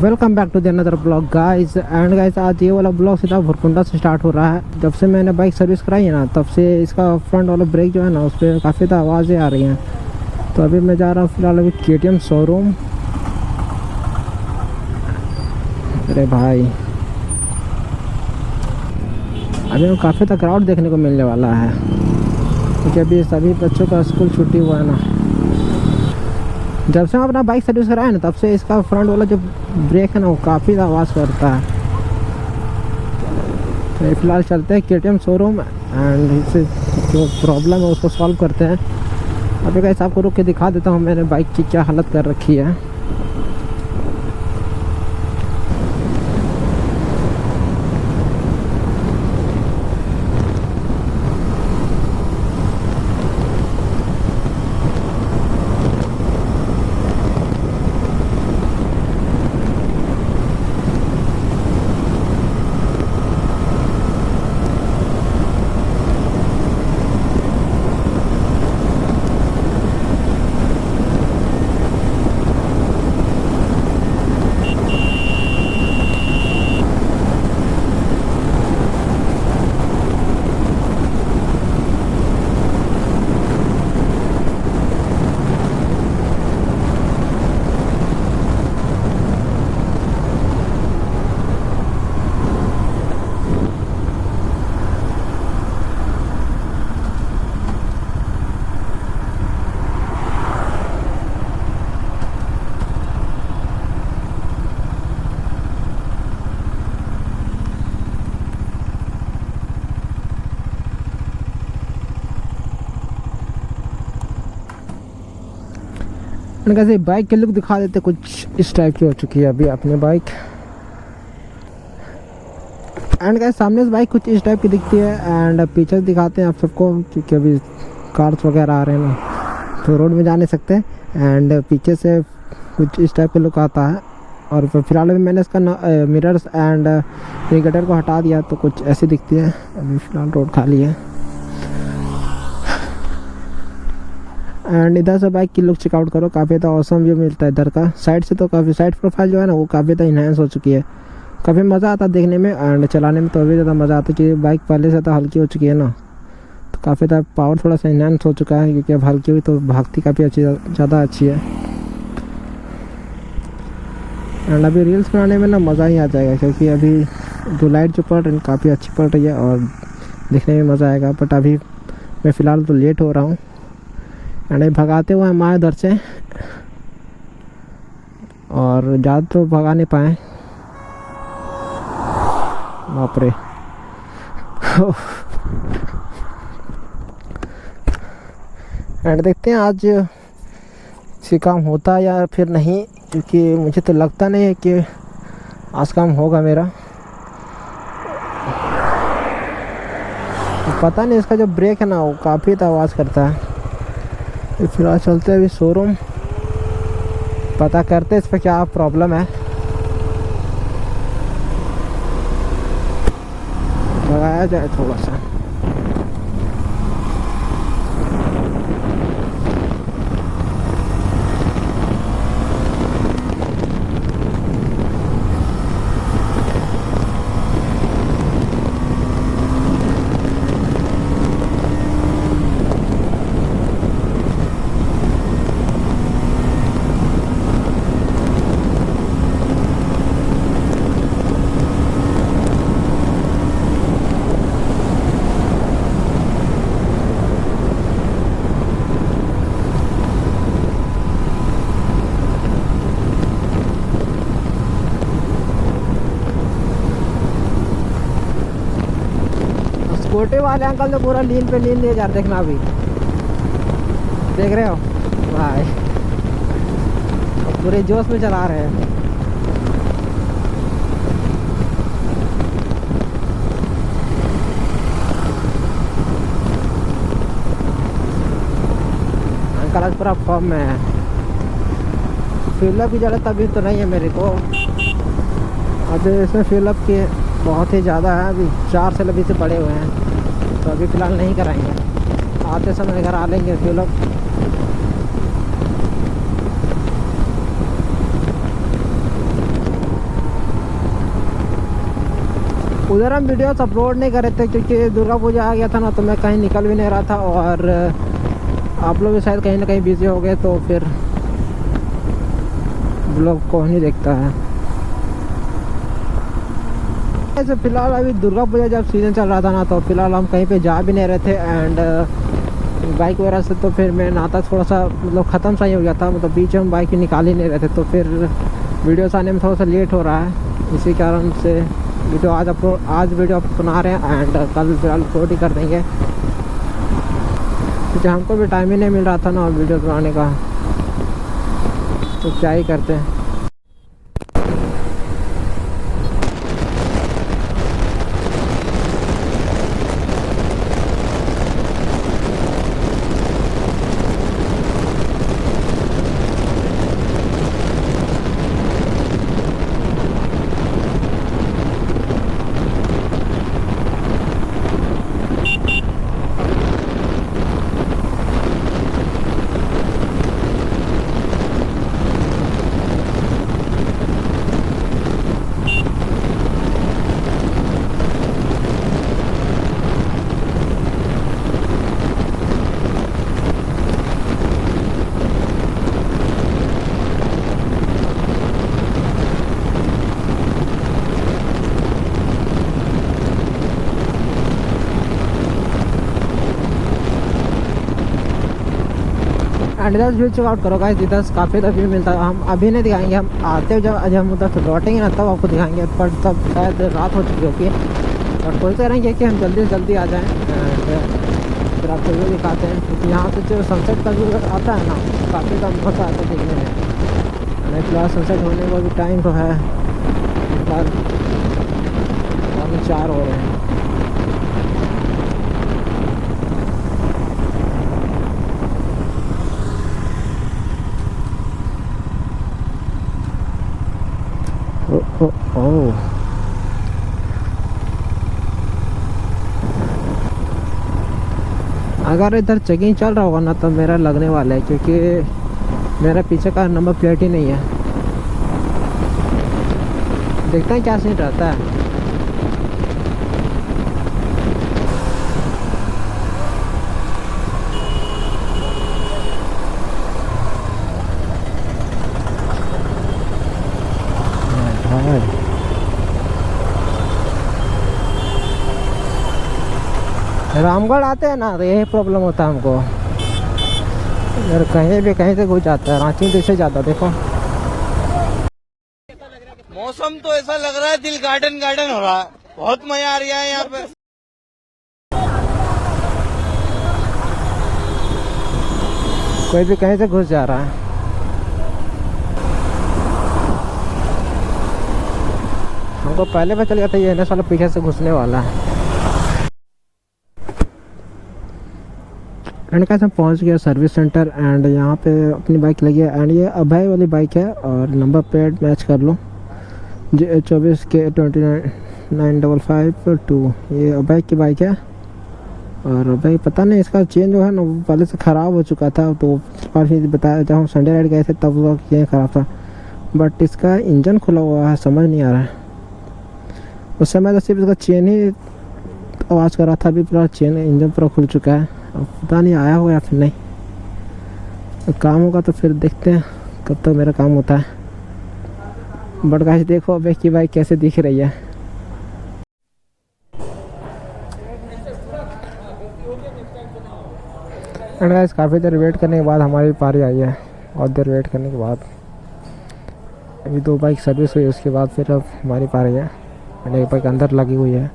Welcome back to the another blog guys. And guys आज ये वाला ब्लॉग सीधा भुरकुंडा से स्टार्ट हो रहा है। जब से मैंने बाइक सर्विस कराई है ना, तब से इसका फ्रंट वाला ब्रेक जो है ना, उस पर काफ़ी ज़्यादा आवाज़ें आ रही हैं। तो अभी मैं जा रहा हूँ फिलहाल अभी KTM शोरूम। अरे भाई, अभी हम काफ़ी ज़्यादा क्राउड देखने को मिलने वाला है, क्योंकि अभी सभी बच्चों का स्कूल छुट्टी हुआ है ना। जब से हम अपना बाइक सर्विस कराए ना, तब से इसका फ्रंट वाला जो ब्रेक है ना, वो काफ़ी आवाज़ करता है। तो फिलहाल चलते हैं KTM शोरूम एंड इससे जो प्रॉब्लम है उसको सॉल्व करते हैं। अभी कैसे आपको रुक के दिखा देता हूँ मैंने बाइक की क्या हालत कर रखी है। कैसे बाइक के लुक दिखा देते, कुछ इस टाइप की हो चुकी है अभी अपनी बाइक। एंड कैसे सामने से बाइक कुछ इस टाइप की दिखती है। एंड पीछे दिखाते हैं आप सबको, क्योंकि अभी कार्स वगैरह आ रहे हैं ना, तो रोड में जा नहीं सकते। एंड पीछे से कुछ इस टाइप का लुक आता है। और फिलहाल अभी मैंने इसका मिरर्स एंड इंडिकेटर को हटा दिया, तो कुछ ऐसी दिखती है। अभी फिलहाल रोड खाली है। एंड इधर से बाइक की लुक चेकआउट करो, काफ़ी ज़्यादा ऑसम व्यू मिलता है इधर का। साइड से तो काफ़ी साइड प्रोफाइल जो है ना, वो काफ़ी ज़्यादा इन्हेंस हो चुकी है। काफ़ी मज़ा आता है देखने में एंड चलाने में, तो अभी ज़्यादा मज़ा आता है कि बाइक पहले से ज़्यादा हल्की हो चुकी है ना, तो काफ़ी ज़्यादा पावर थोड़ा सा इन्हेंस हो चुका है। क्योंकि अब हल्की हुई तो भागती काफ़ी अच्छी, ज़्यादा अच्छी है। एंड अभी रील्स बनाने में ना मज़ा ही आ जाएगा, क्योंकि अभी जो लाइट जो पड़ रही है काफ़ी अच्छी पड़ रही है और दिखने में मज़ा आएगा। बट अभी मैं फ़िलहाल तो लेट हो रहा हूँ एंड भगाते हुए हम आए इधर से, और ज़्यादा तो भगा नहीं पाए। बाप रे एंड देखते हैं आज से काम होता या फिर नहीं, क्योंकि मुझे तो लगता नहीं है कि आज काम होगा मेरा। पता नहीं, इसका जो ब्रेक है ना, वो काफ़ी आवाज़ करता है। फिलहाल चलते हैं अभी शोरूम, पता करते इस पर क्या प्रॉब्लम है। लगाया जाए थोड़ा सा। स्कूटी वाले अंकल तो पूरा लीन पे लीन ले जा रहे, देखना अभी देख रहे हो भाई, पूरे जोश में चला रहे हैं। अंकल आज पूरा फॉर्म में है। फिलअप की ज़रूरत अभी तो नहीं है मेरे को, अभी इसमें फिलअप की बहुत ही ज़्यादा है। अभी 4 सेल अभी से पड़े हुए हैं, तो अभी फ़िलहाल नहीं कराएंगे। आते समय घर आ लेंगे फिलअप। उधर हम वीडियोस अपलोड नहीं कर रहे थे क्योंकि दुर्गा पूजा आ गया था ना, तो मैं कहीं निकल भी नहीं रहा था और आप लोग भी शायद कहीं ना कहीं बिजी हो गए, तो फिर ब्लॉग को नहीं देखता है। ऐसे फिलहाल अभी दुर्गा पूजा जब सीज़न चल रहा था ना, तो फिलहाल हम कहीं पे जा भी नहीं रहे थे एंड बाइक वगैरह से तो फिर मैं नाता थोड़ा सा मतलब ख़त्म सा ही हो गया था, मतलब बीच में हम बाइक निकाल ही नहीं रहे थे, तो फिर वीडियोस आने में थोड़ा सा लेट हो रहा है। इसी कारण से आज वीडियो बना रहे हैं एंड कल फिलहाल अपलोड ही कर देंगे, क्योंकि हमको भी टाइम ही नहीं मिल रहा था ना वीडियो बनाने का, तो क्या ही करते हैं। एंड इधर व्यू चेक आउट करो गाइस, इधर काफ़ी ज़्यादा व्यू मिलता है। हम अभी नहीं दिखाएंगे, हम आते जब हम उधर से लौटेंगे ना तब आपको दिखाएंगे, पर तब शायद रात हो चुकी होगी और कोशिश करेंगे कि हम जल्दी से जल्दी आ जाएँ एंड फिर आपको व्यू दिखाते हैं, क्योंकि यहाँ से जो सनसेट का व्यू आता है ना काफ़ी ज़्यादा मज़ा आता है देखने में। फिलहाल सनसेट होने को भी टाइम तो है, फिलहाल 4 हो रहे हैं। ओह अगर इधर चेकिंग चल रहा होगा ना तो मेरा लगने वाला है, क्योंकि मेरा पीछे का नंबर प्लेट ही नहीं है। देखते हैं क्या सीन रहता है। रामगढ़ आते हैं ना तो यही प्रॉब्लम होता है हमको, अगर कहीं से घुस जाता है। रांची में से जाता देखो, मौसम तो ऐसा लग रहा है दिल गार्डन गार्डन हो रहा है, बहुत मजा आ रहा है यहाँ पे। कोई भी कहीं से घुस जा रहा है। हमको पहले पता चल गया था ये एनएस वाला पीछे से घुसने वाला है। एंड कैसे हम पहुँच गया सर्विस सेंटर एंड यहाँ पे अपनी बाइक लगी है एंड ये अभय वाली बाइक है और नंबर प्लेट मैच कर लो J24K295552, ये अभय की बाइक है। और अभय पता नहीं इसका चेन जो है ना वो पहले से ख़राब हो चुका था, तो फिर बताया जब हम संडे राइड गए थे तब वो चेन ख़राब था, बट इसका इंजन खुला हुआ है, समझ नहीं आ रहा है। उस समय तो सिर्फ इसका चेन ही आवाज़ कर रहा था, अभी पूरा चेन इंजन पूरा खुल चुका है। अब पता नहीं आया हो या फिर नहीं, तो काम होगा तो फिर देखते हैं कब तक मेरा काम होता है। बट गाइस देखो अबे की बाइक कैसे दिख रही है। एंड गाइस काफ़ी देर वेट करने के बाद हमारी पारी आई है, और देर वेट करने के बाद अभी 2 बाइक सर्विस हुई, उसके बाद फिर अब हमारी पारी है। मैंने एक बाइक अंदर लगी हुई है,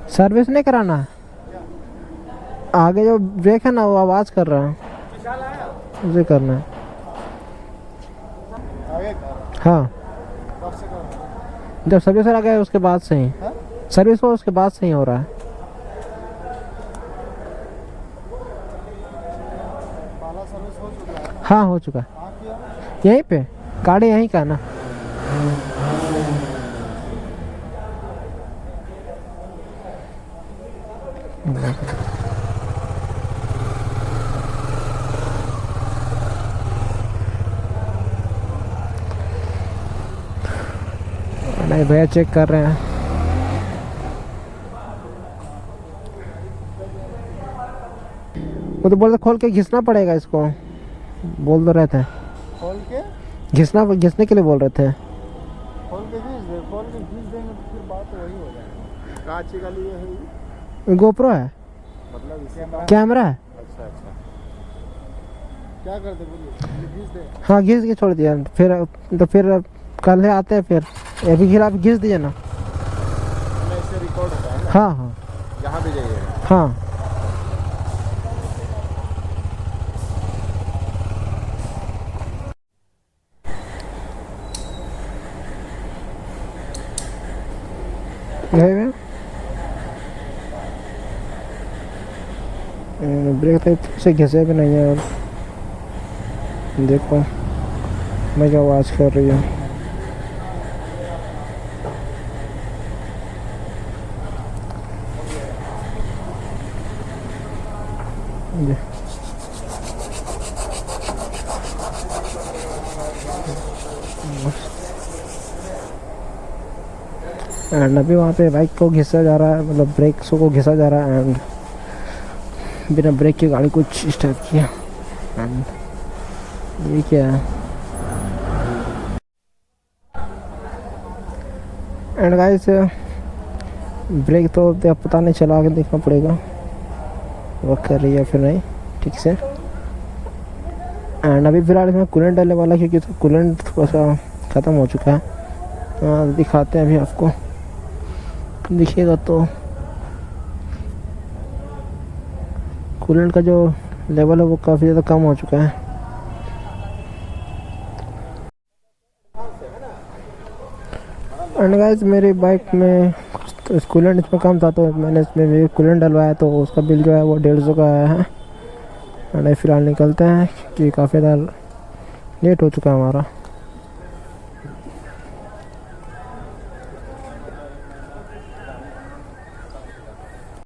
सर्विस नहीं कराना। आगे जो ब्रेक है ना वो आवाज़ कर रहा है, उसे करना है। हाँ जब सर्विस आ गया उसके बाद से ही सर्विस हो, उसके बाद से ही हो रहा है। हाँ हो चुका है, यहीं पे गाड़ी यहीं का ना। नहीं भैया चेक कर रहे हैं। वो तो बोलते खोल के घिसना पड़ेगा इसको, बोल तो रहे थे। खोल के घिसने के लिए बोल रहे थे। खोल के घिस देंगे तो फिर बात तो वही हो जाएगा। कांच का लिए है ये? गोप्रो है, मतलब इसे कैमरा है। अच्छा अच्छा, क्या करते बोलिए, घिस दे। हाँ घिस के छोड़ दिया, फिर कल आते हैं, फिर अभी खिलाफ घिस दीजिए ना। इससे रिकॉर्ड होता है ना? हाँ हाँ जहाँ भी जाइएगा। हाँ। ब्रेक तो से घिसे भी नहीं है, और देखो मैं क्या आवाज़ कर रही हूँ। एंड अभी वहाँ पे बाइक को घिसा जा रहा है, मतलब ब्रेक्स को घिसा जा रहा है, एंड बिना ब्रेक की गाड़ी कुछ इस टाइप की है। एंड ये क्या है, एंड गाइस ब्रेक तो अब पता नहीं चला, आगे देखना पड़ेगा वर्क कर रही है फिर नहीं ठीक से। एंड अभी फिलहाल इसमें कूलेंट डालने वाला, क्योंकि तो कूलेंट थोड़ा सा ख़त्म हो चुका है। दिखाते हैं अभी आपको, दिखेगा तो कूलेंट का जो लेवल है वो काफ़ी ज़्यादा कम हो चुका है। एंड गाइस मेरी बाइक में तो कूलेंट इसमें कम था, तो मैंने इसमें भी कूलेंट डलवाया, तो उसका बिल जो है वो 150 का आया है। एंड फिलहाल निकलते हैं कि काफ़ी ज़्यादा लेट हो चुका है हमारा।